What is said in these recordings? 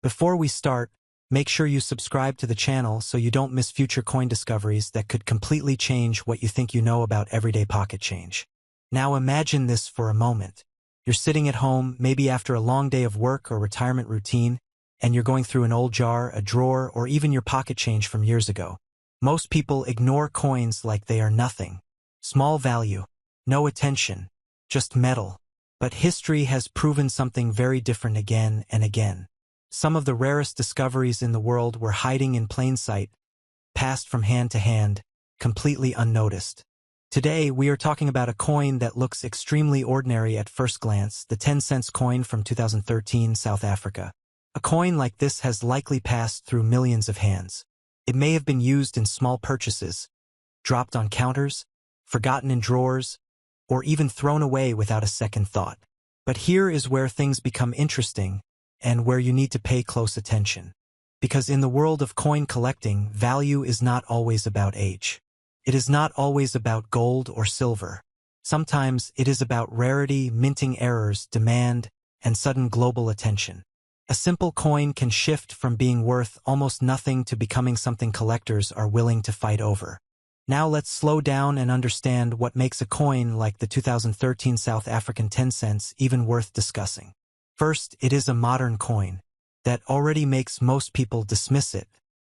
Before we start, make sure you subscribe to the channel so you don't miss future coin discoveries that could completely change what you think you know about everyday pocket change. Now imagine this for a moment. You're sitting at home, maybe after a long day of work or retirement routine, and you're going through an old jar, a drawer, or even your pocket change from years ago. Most people ignore coins like they are nothing. Small value, no attention, just metal. But history has proven something very different again and again. Some of the rarest discoveries in the world were hiding in plain sight, passed from hand to hand, completely unnoticed. Today, we are talking about a coin that looks extremely ordinary at first glance, the 10-cent coin from 2013 South Africa. A coin like this has likely passed through millions of hands. It may have been used in small purchases, dropped on counters, forgotten in drawers, or even thrown away without a second thought. But here is where things become interesting and where you need to pay close attention. Because in the world of coin collecting, value is not always about age. It is not always about gold or silver. Sometimes it is about rarity, minting errors, demand, and sudden global attention. A simple coin can shift from being worth almost nothing to becoming something collectors are willing to fight over. Now let's slow down and understand what makes a coin like the 2013 South African 10 cents even worth discussing. First, it is a modern coin. That already makes most people dismiss it.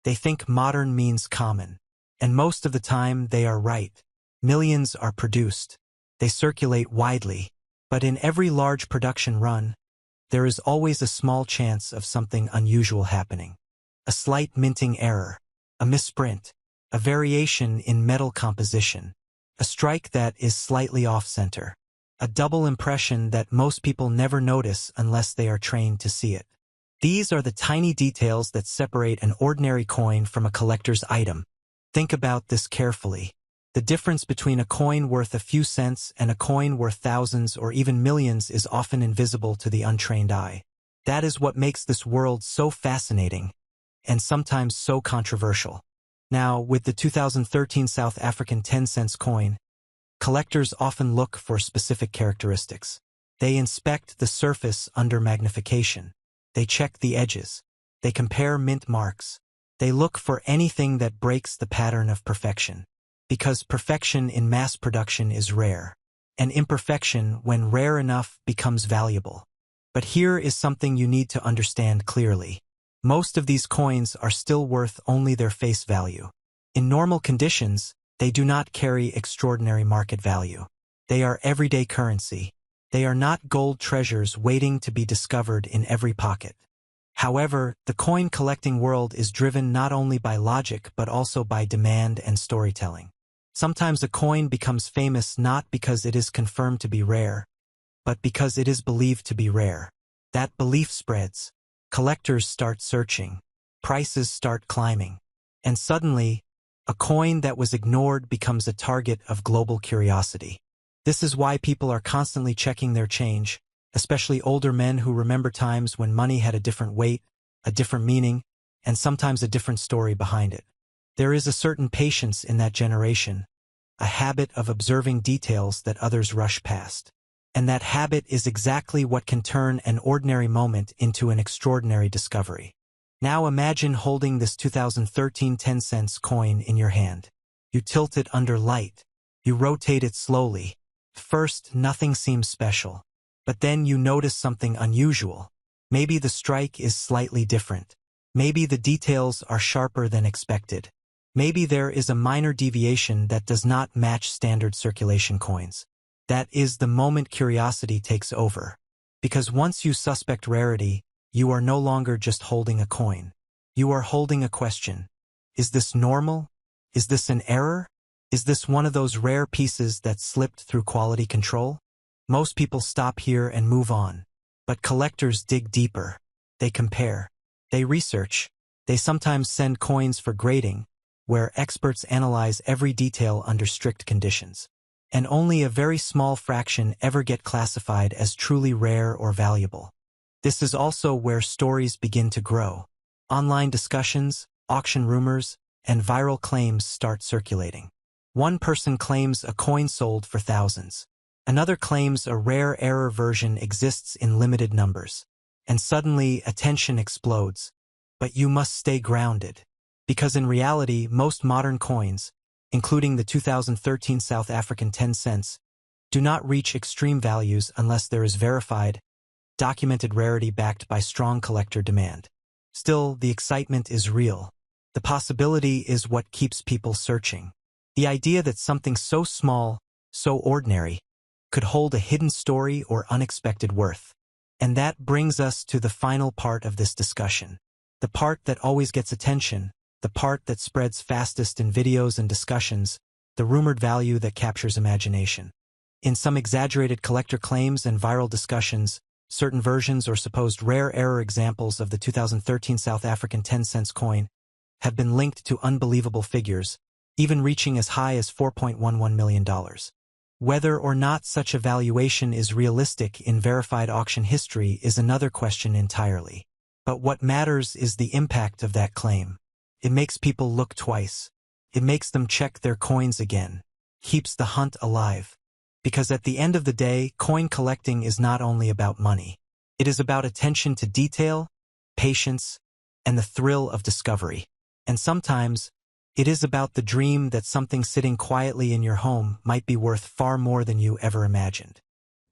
They think modern means common. And most of the time, they are right. Millions are produced. They circulate widely. But in every large production run, there is always a small chance of something unusual happening. A slight minting error, a misprint, a variation in metal composition, a strike that is slightly off-center, a double impression that most people never notice unless they are trained to see it. These are the tiny details that separate an ordinary coin from a collector's item. Think about this carefully. The difference between a coin worth a few cents and a coin worth thousands or even millions is often invisible to the untrained eye. That is what makes this world so fascinating and sometimes so controversial. Now, with the 2013 South African 10 cents coin, collectors often look for specific characteristics. They inspect the surface under magnification. They check the edges. They compare mint marks. They look for anything that breaks the pattern of perfection. Because perfection in mass production is rare. And imperfection, when rare enough, becomes valuable. But here is something you need to understand clearly. Most of these coins are still worth only their face value. In normal conditions, they do not carry extraordinary market value. They are everyday currency. They are not gold treasures waiting to be discovered in every pocket. However, the coin collecting world is driven not only by logic but also by demand and storytelling. Sometimes a coin becomes famous not because it is confirmed to be rare, but because it is believed to be rare. That belief spreads. Collectors start searching. Prices start climbing. And suddenly, a coin that was ignored becomes a target of global curiosity. This is why people are constantly checking their change, especially older men who remember times when money had a different weight, a different meaning, and sometimes a different story behind it. There is a certain patience in that generation, a habit of observing details that others rush past. And that habit is exactly what can turn an ordinary moment into an extraordinary discovery. Now imagine holding this 2013 10 cents coin in your hand. You tilt it under light. You rotate it slowly. First, nothing seems special. But then you notice something unusual. Maybe the strike is slightly different. Maybe the details are sharper than expected. Maybe there is a minor deviation that does not match standard circulation coins. That is the moment curiosity takes over. Because once you suspect rarity, you are no longer just holding a coin. You are holding a question. Is this normal? Is this an error? Is this one of those rare pieces that slipped through quality control? Most people stop here and move on. But collectors dig deeper. They compare. They research. They sometimes send coins for grading, where experts analyze every detail under strict conditions. And only a very small fraction ever get classified as truly rare or valuable. This is also where stories begin to grow. Online discussions, auction rumors, and viral claims start circulating. One person claims a coin sold for thousands. Another claims a rare error version exists in limited numbers. and suddenly attention explodes. But you must stay grounded. Because in reality, most modern coins, including the 2013 South African 10 cents, do not reach extreme values unless there is verified, documented rarity backed by strong collector demand. Still, the excitement is real. The possibility is what keeps people searching. The idea that something so small, so ordinary, could hold a hidden story or unexpected worth. And that brings us to the final part of this discussion. The part that always gets attention, the part that spreads fastest in videos and discussions, the rumored value that captures imagination. In some exaggerated collector claims and viral discussions, certain versions or supposed rare error examples of the 2013 South African 10 cents coin have been linked to unbelievable figures, even reaching as high as $4.11 million. Whether or not such a valuation is realistic in verified auction history is another question entirely. But what matters is the impact of that claim. It makes people look twice. It makes them check their coins again. Keeps the hunt alive. Because at the end of the day, coin collecting is not only about money. It is about attention to detail, patience, and the thrill of discovery. And sometimes, it is about the dream that something sitting quietly in your home might be worth far more than you ever imagined.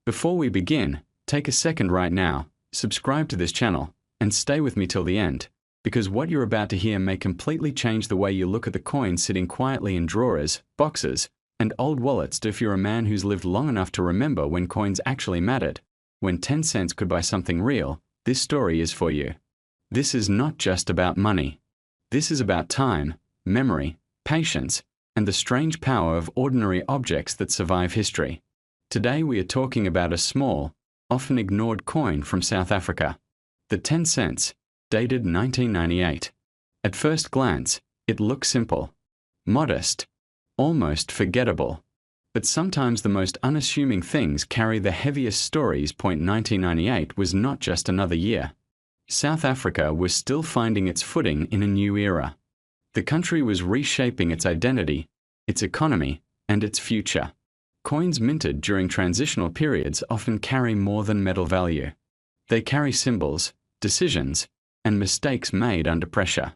Before we begin, take a second right now, subscribe to this channel, and stay with me till the end, because what you're about to hear may completely change the way you look at the coins sitting quietly in drawers, boxes, and old wallets if you're a man who's lived long enough to remember when coins actually mattered. When 10 cents could buy something real, this story is for you. This is not just about money. This is about time, memory, patience, and the strange power of ordinary objects that survive history. Today we are talking about a small, often ignored coin from South Africa. The 10 cents, dated 1998. At first glance, it looks simple, modest, almost forgettable. But sometimes the most unassuming things carry the heaviest stories. 1998 was not just another year. South Africa was still finding its footing in a new era. The country was reshaping its identity, its economy, and its future. Coins minted during transitional periods often carry more than metal value. They carry symbols, decisions, and mistakes made under pressure.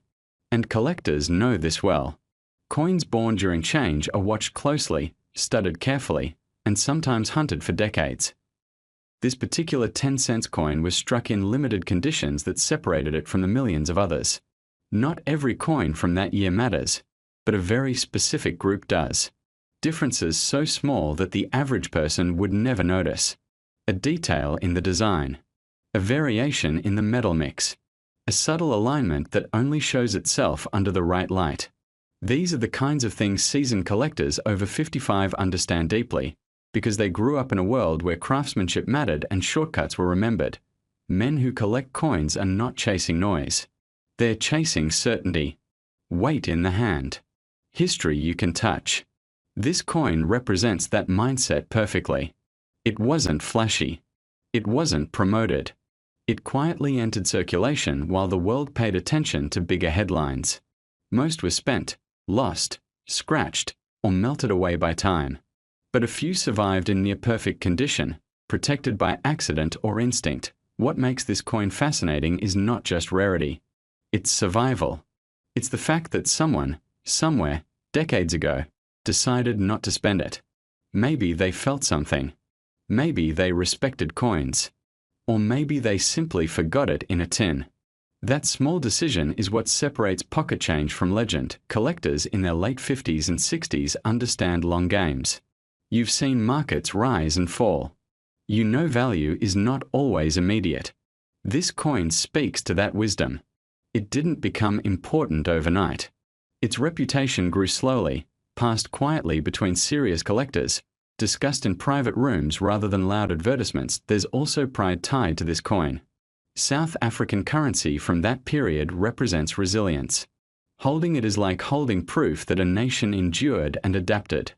And collectors know this well. Coins born during change are watched closely, studied carefully, and sometimes hunted for decades. This particular 10 cents coin was struck in limited conditions that separated it from the millions of others. Not every coin from that year matters, but a very specific group does. Differences so small that the average person would never notice. A detail in the design. A variation in the metal mix. A subtle alignment that only shows itself under the right light. These are the kinds of things seasoned collectors over 55 understand deeply, because they grew up in a world where craftsmanship mattered and shortcuts were remembered. Men who collect coins are not chasing noise. They're chasing certainty. Weight in the hand. History you can touch. This coin represents that mindset perfectly. It wasn't flashy. It wasn't promoted. It quietly entered circulation while the world paid attention to bigger headlines. Most were spent, lost, scratched, or melted away by time. But a few survived in near-perfect condition, protected by accident or instinct. What makes this coin fascinating is not just rarity. It's survival. It's the fact that someone, somewhere, decades ago, decided not to spend it. Maybe they felt something. Maybe they respected coins. Or maybe they simply forgot it in a tin. That small decision is what separates pocket change from legend. Collectors in their late 50s and 60s understand long games. You've seen markets rise and fall. You know value is not always immediate. This coin speaks to that wisdom. It didn't become important overnight. Its reputation grew slowly, passed quietly between serious collectors, discussed in private rooms rather than loud advertisements. There's also pride tied to this coin. South African currency from that period represents resilience. Holding it is like holding proof that a nation endured and adapted.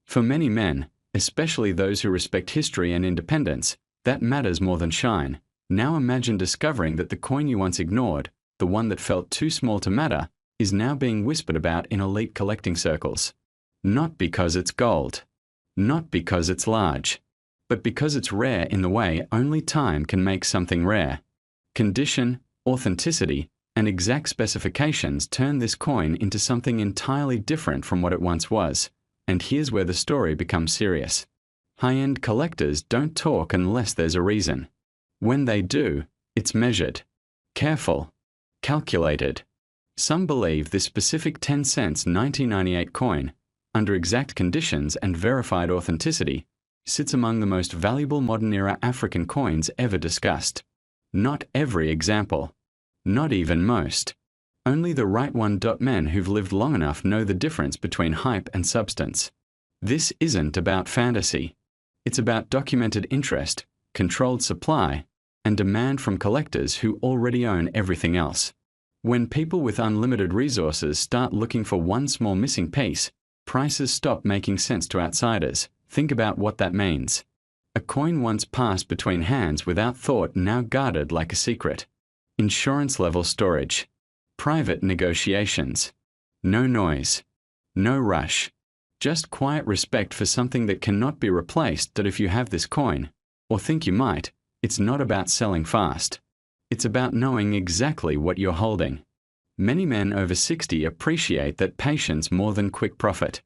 For many men, especially those who respect history and independence, that matters more than shine. Now imagine discovering that the coin you once ignored, the one that felt too small to matter, is now being whispered about in elite collecting circles. Not because it's gold. Not because it's large. But because it's rare in the way only time can make something rare. Condition, authenticity, and exact specifications turn this coin into something entirely different from what it once was, and here's where the story becomes serious. High-end collectors don't talk unless there's a reason. When they do, it's measured, careful, calculated. Some believe this specific 10 cents 1998 coin, under exact conditions and verified authenticity, sits among the most valuable modern-era African coins ever discussed. Not every example. Not even most. Only the right one. Men who've lived long enough know the difference between hype and substance. This isn't about fantasy. It's about documented interest, controlled supply, and demand from collectors who already own everything else. When people with unlimited resources start looking for one small missing piece, prices stop making sense to outsiders. Think about what that means. A coin once passed between hands without thought, now guarded like a secret. Insurance-level storage. Private negotiations. No noise. No rush. Just quiet respect for something that cannot be replaced. That if you have this coin, or think you might, it's not about selling fast. It's about knowing exactly what you're holding. Many men over 60 appreciate that patience more than quick profit.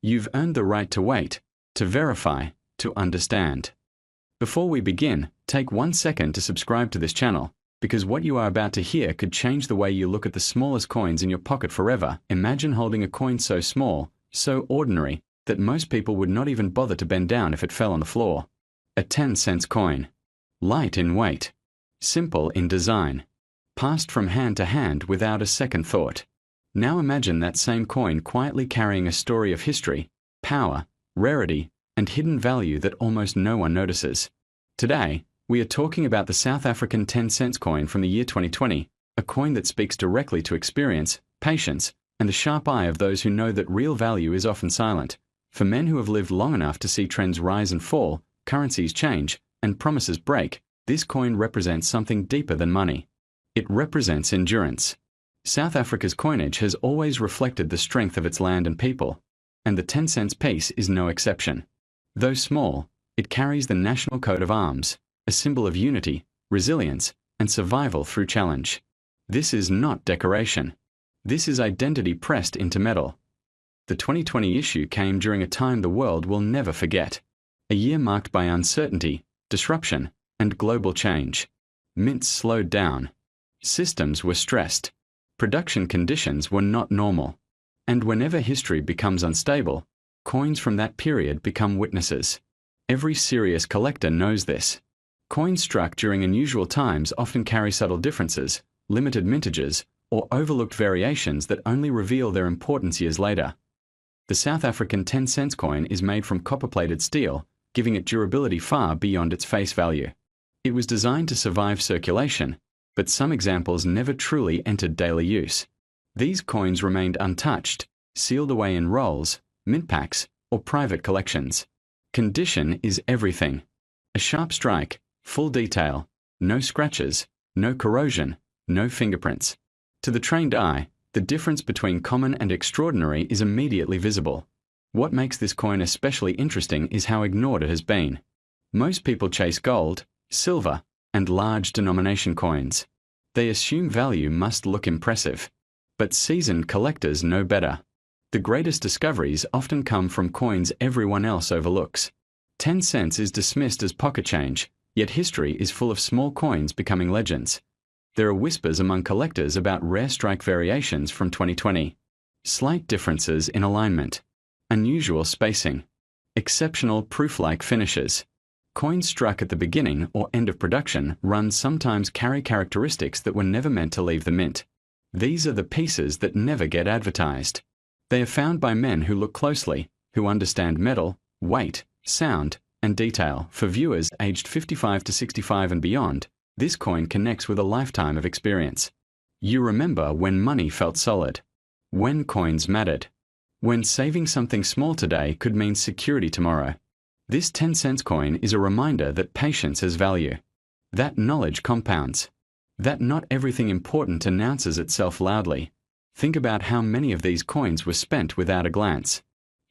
You've earned the right to wait, to verify, to understand. Before we begin, take 1 second to subscribe to this channel, because what you are about to hear could change the way you look at the smallest coins in your pocket forever. Imagine holding a coin so small, so ordinary, that most people would not even bother to bend down if it fell on the floor. A 10-cent coin. Light in weight. Simple in design. Passed from hand to hand without a second thought. Now imagine that same coin quietly carrying a story of history, power, rarity, and hidden value that almost no one notices. Today, we are talking about the South African 10-cent coin from the year 2020, a coin that speaks directly to experience, patience, and the sharp eye of those who know that real value is often silent. For men who have lived long enough to see trends rise and fall, currencies change, and promises break, this coin represents something deeper than money. It represents endurance. South Africa's coinage has always reflected the strength of its land and people, and the 10 cents piece is no exception. Though small, it carries the national coat of arms, a symbol of unity, resilience, and survival through challenge. This is not decoration. This is identity pressed into metal. The 2020 issue came during a time the world will never forget. A year marked by uncertainty, disruption, and global change. Mints slowed down. Systems were stressed. Production conditions were not normal. And whenever history becomes unstable, coins from that period become witnesses. Every serious collector knows this. Coins struck during unusual times often carry subtle differences, limited mintages, or overlooked variations that only reveal their importance years later. The South African 10 cents coin is made from copper-plated steel, giving it durability far beyond its face value. It was designed to survive circulation, but some examples never truly entered daily use. These coins remained untouched, sealed away in rolls, mint packs, or private collections. Condition is everything. A sharp strike, full detail, no scratches, no corrosion, no fingerprints. To the trained eye, the difference between common and extraordinary is immediately visible. What makes this coin especially interesting is how ignored it has been. Most people chase gold, silver, and large denomination coins. They assume value must look impressive. But seasoned collectors know better. The greatest discoveries often come from coins everyone else overlooks. 10 cents is dismissed as pocket change, yet history is full of small coins becoming legends. There are whispers among collectors about rare strike variations from 2020. Slight differences in alignment. Unusual spacing. Exceptional proof-like finishes. Coins struck at the beginning or end of production run sometimes carry characteristics that were never meant to leave the mint. These are the pieces that never get advertised. They are found by men who look closely, who understand metal, weight, sound, and detail. For viewers aged 55 to 65 and beyond, this coin connects with a lifetime of experience. You remember when money felt solid, when coins mattered, when saving something small today could mean security tomorrow. This 10 cents coin is a reminder that patience has value, that knowledge compounds, that not everything important announces itself loudly. Think about how many of these coins were spent without a glance.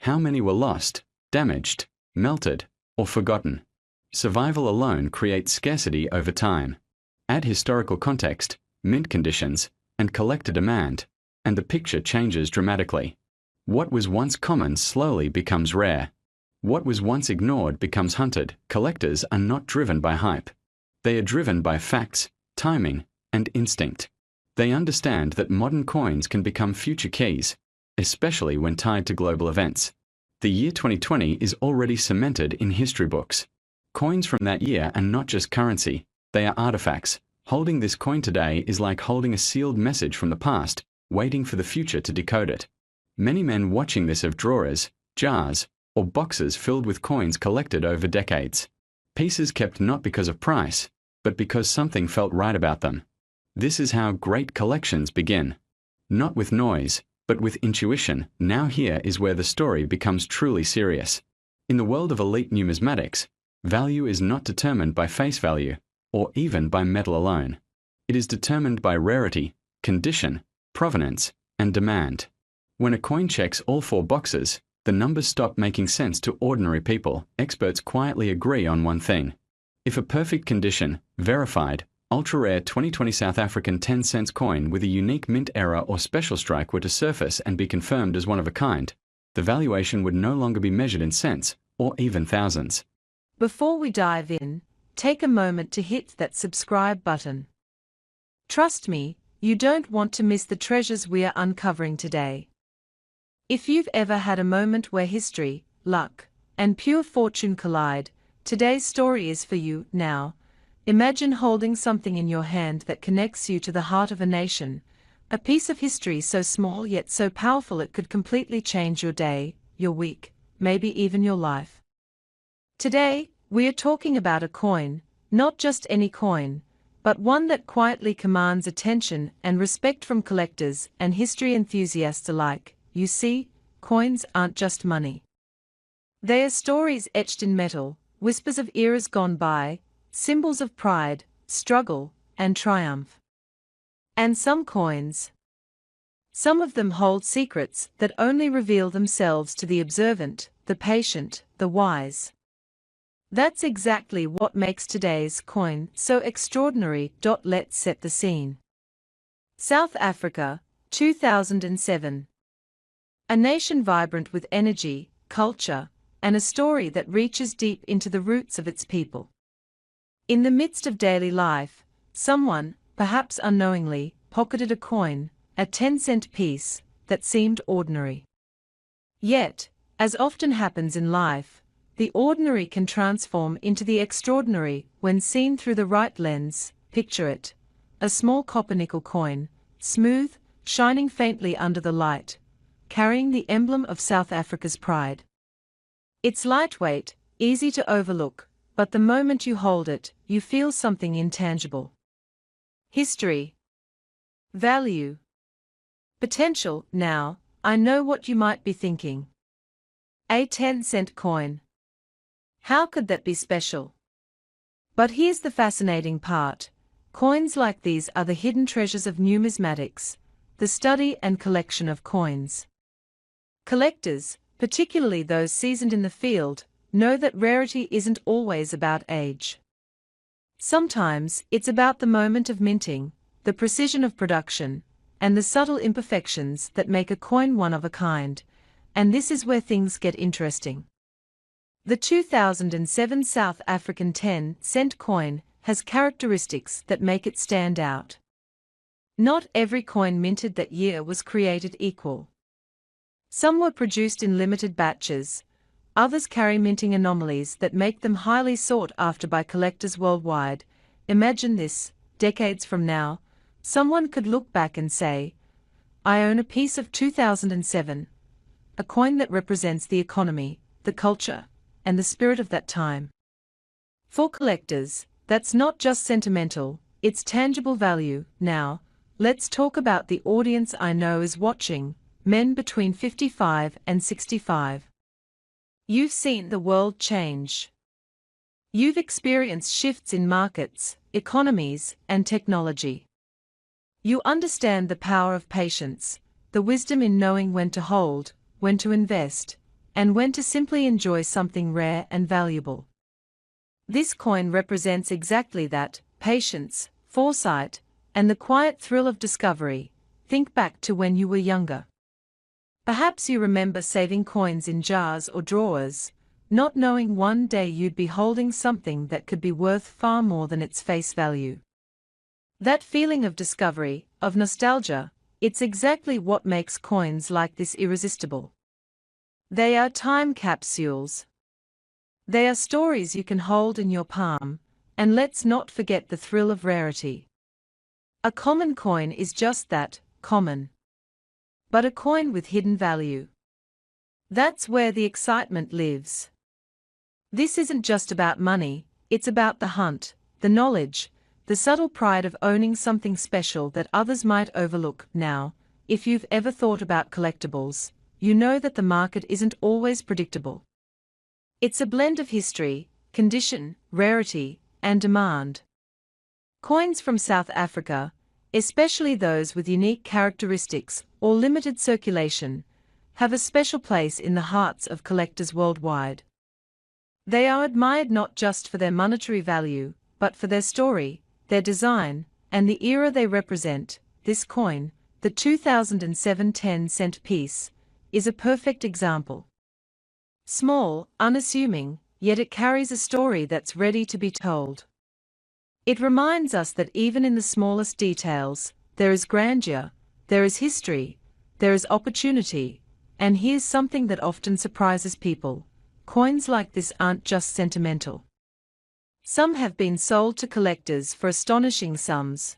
How many were lost, damaged, melted, or forgotten. Survival alone creates scarcity over time. Add historical context, mint conditions, and collector demand, and the picture changes dramatically. What was once common slowly becomes rare. What was once ignored becomes hunted. Collectors are not driven by hype. They are driven by facts, timing, and instinct. They understand that modern coins can become future keys, especially when tied to global events. The year 2020 is already cemented in history books. Coins from that year are not just currency, they are artifacts. Holding this coin today is like holding a sealed message from the past, waiting for the future to decode it. Many men watching this have drawers, jars, or boxes filled with coins collected over decades. Pieces kept not because of price, but because something felt right about them. This is how great collections begin. Not with noise, but with intuition. Now here is where the story becomes truly serious. In the world of elite numismatics, value is not determined by face value, or even by metal alone. It is determined by rarity, condition, provenance, and demand. When a coin checks all 4 boxes, the numbers stop making sense to ordinary people. Experts quietly agree on one thing. If a perfect condition, verified, ultra-rare 2020 South African 10 cents coin with a unique mint error or special strike were to surface and be confirmed as one of a kind, the valuation would no longer be measured in cents, or even thousands. Before we dive in, take a moment to hit that subscribe button. Trust me, you don't want to miss the treasures we are uncovering today. If you've ever had a moment where history, luck, and pure fortune collide, today's story is for you. Now, imagine holding something in your hand that connects you to the heart of a nation, a piece of history so small yet so powerful it could completely change your day, your week, maybe even your life. Today, we are talking about a coin, not just any coin, but one that quietly commands attention and respect from collectors and history enthusiasts alike. You see, coins aren't just money. They are stories etched in metal, whispers of eras gone by, symbols of pride, struggle, and triumph. And some coins, some of them hold secrets that only reveal themselves to the observant, the patient, the wise. That's exactly what makes today's coin so extraordinary. Let's set the scene. South Africa, 2007. A nation vibrant with energy, culture, and a story that reaches deep into the roots of its people. In the midst of daily life, someone, perhaps unknowingly, pocketed a coin, a 10-cent piece, that seemed ordinary. Yet, as often happens in life, the ordinary can transform into the extraordinary when seen through the right lens. Picture it: a small copper nickel coin, smooth, shining faintly under the light, carrying the emblem of South Africa's pride. It's lightweight, easy to overlook, but the moment you hold it, you feel something intangible. History, value, potential. Now, I know what you might be thinking. A 10-cent coin. How could that be special? But here's the fascinating part. Coins like these are the hidden treasures of numismatics, the study and collection of coins. Collectors, particularly those seasoned in the field, know that rarity isn't always about age. Sometimes it's about the moment of minting, the precision of production, and the subtle imperfections that make a coin one of a kind. And this is where things get interesting. The 2007 South African 10-cent coin has characteristics that make it stand out. Not every coin minted that year was created equal. Some were produced in limited batches, others carry minting anomalies that make them highly sought after by collectors worldwide. Imagine this: decades from now, someone could look back and say, "I own a piece of 2007, a coin that represents the economy, the culture, and the spirit of that time." For collectors, that's not just sentimental, it's tangible value. Now, let's talk about the audience I know is watching: men between 55 and 65. You've seen the world change. You've experienced shifts in markets, economies, and technology. You understand the power of patience, the wisdom in knowing when to hold, when to invest, and when to simply enjoy something rare and valuable. This coin represents exactly that: patience, foresight, and the quiet thrill of discovery. Think back to when you were younger. Perhaps you remember saving coins in jars or drawers, not knowing one day you'd be holding something that could be worth far more than its face value. That feeling of discovery, of nostalgia, it's exactly what makes coins like this irresistible. They are time capsules. They are stories you can hold in your palm, and let's not forget the thrill of rarity. A common coin is just that, common. But a coin with hidden value. That's where the excitement lives. This isn't just about money, it's about the hunt, the knowledge, the subtle pride of owning something special that others might overlook. Now, if you've ever thought about collectibles, you know that the market isn't always predictable. It's a blend of history, condition, rarity, and demand. Coins from South Africa, especially those with unique characteristics or limited circulation, have a special place in the hearts of collectors worldwide. They are admired not just for their monetary value, but for their story, their design, and the era they represent. This coin, the 2007 10-cent piece, is a perfect example. Small, unassuming, yet it carries a story that's ready to be told. It reminds us that even in the smallest details, there is grandeur, there is history, there is opportunity, and here's something that often surprises people: coins like this aren't just sentimental. Some have been sold to collectors for astonishing sums.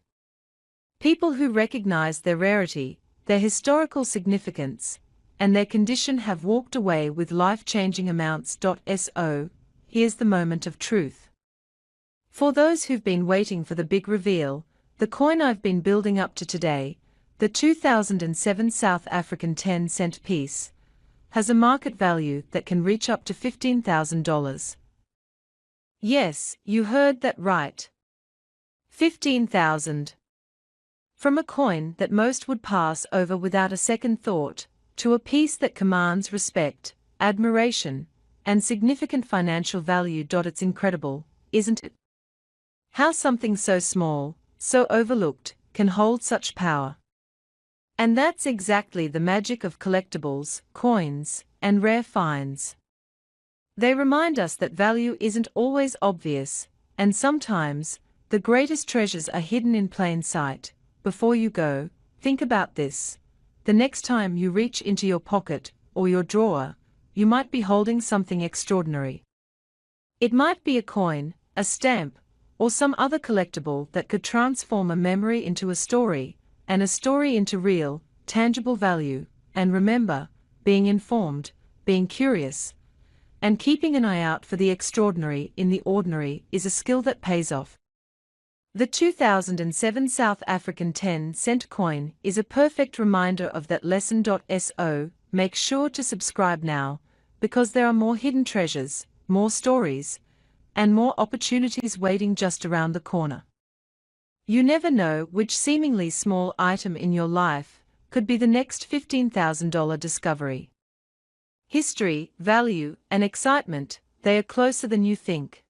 People who recognize their rarity, their historical significance, and their condition have walked away with life-changing amounts. So, here's the moment of truth. For those who've been waiting for the big reveal, the coin I've been building up to today, the 2007 South African 10-cent piece, has a market value that can reach up to $15,000. Yes, you heard that right. 15,000. From a coin that most would pass over without a second thought, to a piece that commands respect, admiration, and significant financial value. It's incredible, isn't it? How something so small, so overlooked, can hold such power. And that's exactly the magic of collectibles, coins, and rare finds. They remind us that value isn't always obvious, and sometimes, the greatest treasures are hidden in plain sight. Before you go, think about this. The next time you reach into your pocket or your drawer, you might be holding something extraordinary. It might be a coin, a stamp, or some other collectible that could transform a memory into a story, and a story into real, tangible value. And remember, being informed, being curious, and keeping an eye out for the extraordinary in the ordinary is a skill that pays off. The 2007 South African 10-cent coin is a perfect reminder of that lesson. So, make sure to subscribe now, because there are more hidden treasures, more stories, and more opportunities waiting just around the corner. You never know which seemingly small item in your life could be the next $15,000 discovery. History, value, and excitement, they are closer than you think.